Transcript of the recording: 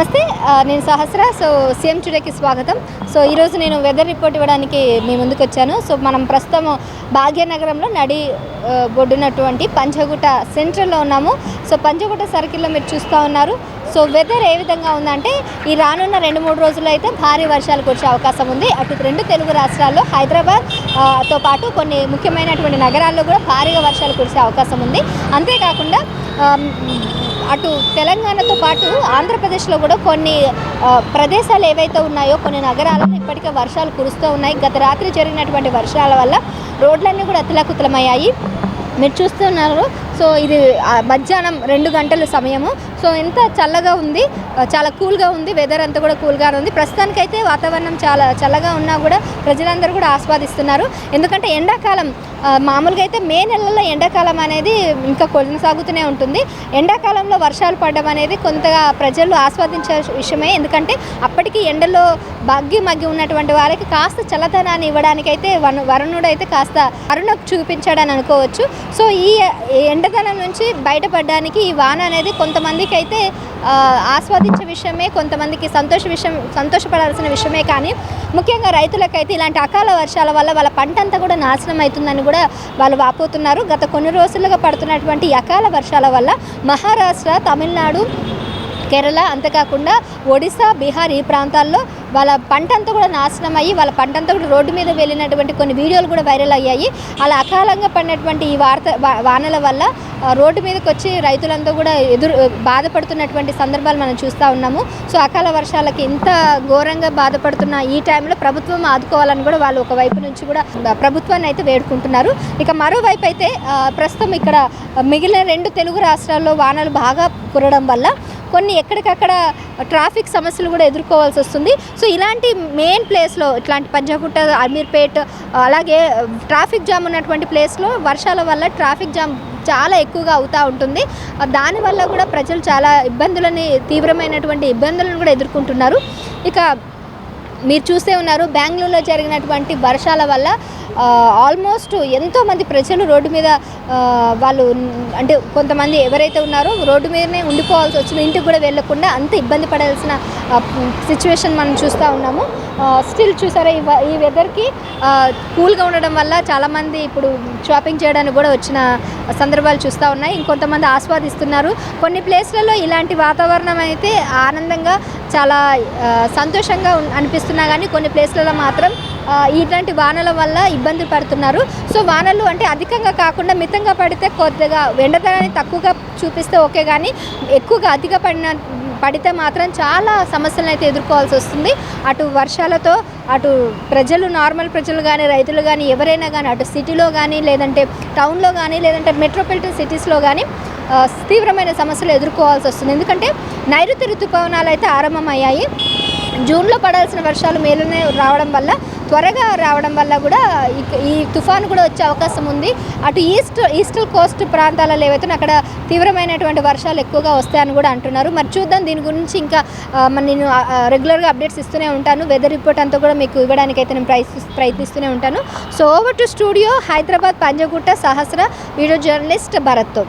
నమస్తే, నేను సహస్ర. So CM టుడేకి స్వాగతం. సో ఈరోజు నేను వెదర్ రిపోర్ట్ ఇవ్వడానికి మీ ముందుకు వచ్చాను. సో మనం ప్రస్తుతం భాగ్యనగరంలో నడి బొడ్డునటువంటి పంచగుట్ట సెంట్రల్లో ఉన్నాము. సో పంచగుట్ట సర్కిల్లో మీరు చూస్తూ ఉన్నారు. సో వెదర్ ఏ విధంగా ఉందంటే ఈ రానున్న 2-3 రోజుల్లో అయితే భారీ వర్షాలు కురిసే అవకాశం ఉంది. అటు 2 తెలుగు రాష్ట్రాల్లో హైదరాబాద్ తో పాటు కొన్ని ముఖ్యమైనటువంటి నగరాల్లో కూడా భారీగా వర్షాలు కురిసే అవకాశం ఉంది. అంతేకాకుండా అటు తెలంగాణతో పాటు ఆంధ్రప్రదేశ్లో కూడా కొన్ని ప్రదేశాలు ఏవైతే ఉన్నాయో కొన్ని నగరాలలో ఇప్పటికే వర్షాలు కురుస్తూ ఉన్నాయి. గత రాత్రి జరిగినటువంటి వర్షాల వల్ల రోడ్లన్నీ కూడా అతలాకుతలమయ్యాయి. మీరు చూస్తున్నారు. సో ఇది మధ్యాహ్నం 2 గంటల సమయము. సో ఎంత చల్లగా ఉంది, చాలా కూల్గా ఉంది. వెదర్ అంతా కూడా కూల్గానే ఉంది. ప్రస్తుతానికైతే వాతావరణం చాలా చల్లగా ఉన్నా కూడా ప్రజలందరూ కూడా ఆస్వాదిస్తున్నారు. ఎందుకంటే ఎండాకాలం మామూలుగా అయితే మే నెలల్లో ఎండాకాలం అనేది ఇంకా కొనసాగుతూనే ఉంటుంది. ఎండాకాలంలో వర్షాలు పడడం అనేది కొంతగా ప్రజలు ఆస్వాదించే విషయమే. ఎందుకంటే అప్పటికి ఎండలో మగ్గి ఉన్నటువంటి వారికి కాస్త చల్లదనాన్ని ఇవ్వడానికైతే వరుణుడు అయితే కాస్త అరుణ చూపించాడని అనుకోవచ్చు. సో ఈ ఎండదనం నుంచి బయటపడడానికి ఈ వాన అనేది కొంతమందికి అయితే ఆస్వాదించే విషయమే, కొంతమందికి సంతోషపడాల్సిన విషయమే. కానీ ముఖ్యంగా రైతులకైతే ఇలాంటి అకాల వర్షాల వల్ల వాళ్ళ పంట అంతా కూడా నాశనం అవుతుందని కూడా వాళ్ళు వాపోతున్నారు. గత కొన్ని రోజులుగా పడుతున్నటువంటి అకాల వర్షాల వల్ల మహారాష్ట్ర, తమిళనాడు, కేరళ, అంతేకాకుండా ఒడిశా, బీహార్ ఈ ప్రాంతాల్లో వాళ్ళ పంట అంతా కూడా నాశనం అయ్యి వాళ్ళ పంట అంతా కూడా రోడ్డు మీద వెళ్ళినటువంటి కొన్ని వీడియోలు కూడా వైరల్ అయ్యాయి. అలా అకాలంగా పడినటువంటి ఈ వానల వల్ల రోడ్డు మీదకి వచ్చి రైతులంతా కూడా బాధపడుతున్నటువంటి సందర్భాలు మనం చూస్తూ ఉన్నాము. సో అకాల వర్షాలకి ఇంత ఘోరంగా బాధపడుతున్న ఈ టైంలో ప్రభుత్వం ఆదుకోవాలని కూడా వాళ్ళు ఒకవైపు నుంచి కూడా ప్రభుత్వాన్ని అయితే వేడుకుంటున్నారు. ఇక మరోవైపు అయితే ప్రస్తుతం ఇక్కడ మిగిలిన 2 తెలుగు రాష్ట్రాల్లో వానలు బాగా కురవడం వల్ల కొన్ని ఎక్కడికక్కడ ట్రాఫిక్ సమస్యలు కూడా ఎదుర్కోవాల్సి వస్తుంది. సో ఇలాంటి మెయిన్ ప్లేస్లో ఇట్లాంటి పంజాగుట్ట, అమీర్పేట్, అలాగే ట్రాఫిక్ జామ్ ఉన్నటువంటి ప్లేస్లో వర్షాల వల్ల ట్రాఫిక్ జామ్ చాలా ఎక్కువగా అవుతూ ఉంటుంది. దానివల్ల కూడా ప్రజలు చాలా తీవ్రమైనటువంటి ఇబ్బందులను కూడా ఎదుర్కొంటున్నారు. ఇక మీరు చూస్తే ఉన్నారు, బెంగళూరులో జరిగినటువంటి వర్షాల వల్ల ఆల్మోస్ట్ ఎంతోమంది ప్రజలు రోడ్డు మీద వాళ్ళు అంటే కొంతమంది ఎవరైతే ఉన్నారో రోడ్డు మీదనే ఉండిపోవాల్సి వచ్చింది. ఇంటికి కూడా వెళ్ళకుండా అంత ఇబ్బంది పడాల్సిన సిచ్యువేషన్ మనం చూస్తూ ఉన్నాము. స్టిల్ చూసారా ఈ వెదర్కి కూల్గా ఉండడం వల్ల చాలామంది ఇప్పుడు షాపింగ్ చేయడానికి కూడా వచ్చిన సందర్భాలు చూస్తూ ఉన్నాయి. ఇంకొంతమంది ఆస్వాదిస్తున్నారు. కొన్ని ప్లేస్లలో ఇలాంటి వాతావరణం అయితే ఆనందంగా చాలా సంతోషంగా అనిపిస్తున్నా కానీ కొన్ని ప్లేస్లలో మాత్రం ఇట్లాంటి వానల వల్ల ఇబ్బంది పడుతున్నారు. సో వానలు అంటే అధికంగా కాకుండా మితంగా పడితే కొద్దిగా ఎండదనాన్ని తక్కువగా చూపిస్తే ఓకే, కానీ ఎక్కువగా పడితే మాత్రం చాలా సమస్యలను అయితే ఎదుర్కోవాల్సి వస్తుంది. అటు వర్షాలతో అటు ప్రజలు, నార్మల్ ప్రజలు కానీ రైతులు కానీ ఎవరైనా కానీ అటు సిటీలో కానీ లేదంటే టౌన్లో కానీ లేదంటే మెట్రోపాలిటన్ సిటీస్లో కానీ తీవ్రమైన సమస్యలు ఎదుర్కోవాల్సి వస్తుంది. ఎందుకంటే నైరుతి ఋతుపవనాలు అయితే ఆరంభమయ్యాయి. జూన్లో పడాల్సిన వర్షాలు మేలోనే త్వరగా రావడం వల్ల కూడా ఈ తుఫాను కూడా వచ్చే అవకాశం ఉంది. అటు ఈస్టల్ కోస్ట్ ప్రాంతాలలో ఏవైతే అక్కడ తీవ్రమైనటువంటి వర్షాలు ఎక్కువగా వస్తాయని కూడా అంటున్నారు. మరి చూద్దాం, దీని గురించి ఇంకా నేను రెగ్యులర్గా అప్డేట్స్ ఇస్తూనే ఉంటాను. వెదర్ రిపోర్ట్ అంతా కూడా మీకు ఇవ్వడానికైతే నేను ప్రయత్నిస్తూనే ఉంటాను. So over to studio, Hyderabad, Panjagutta, Sahasra, video journalist భరత్తో.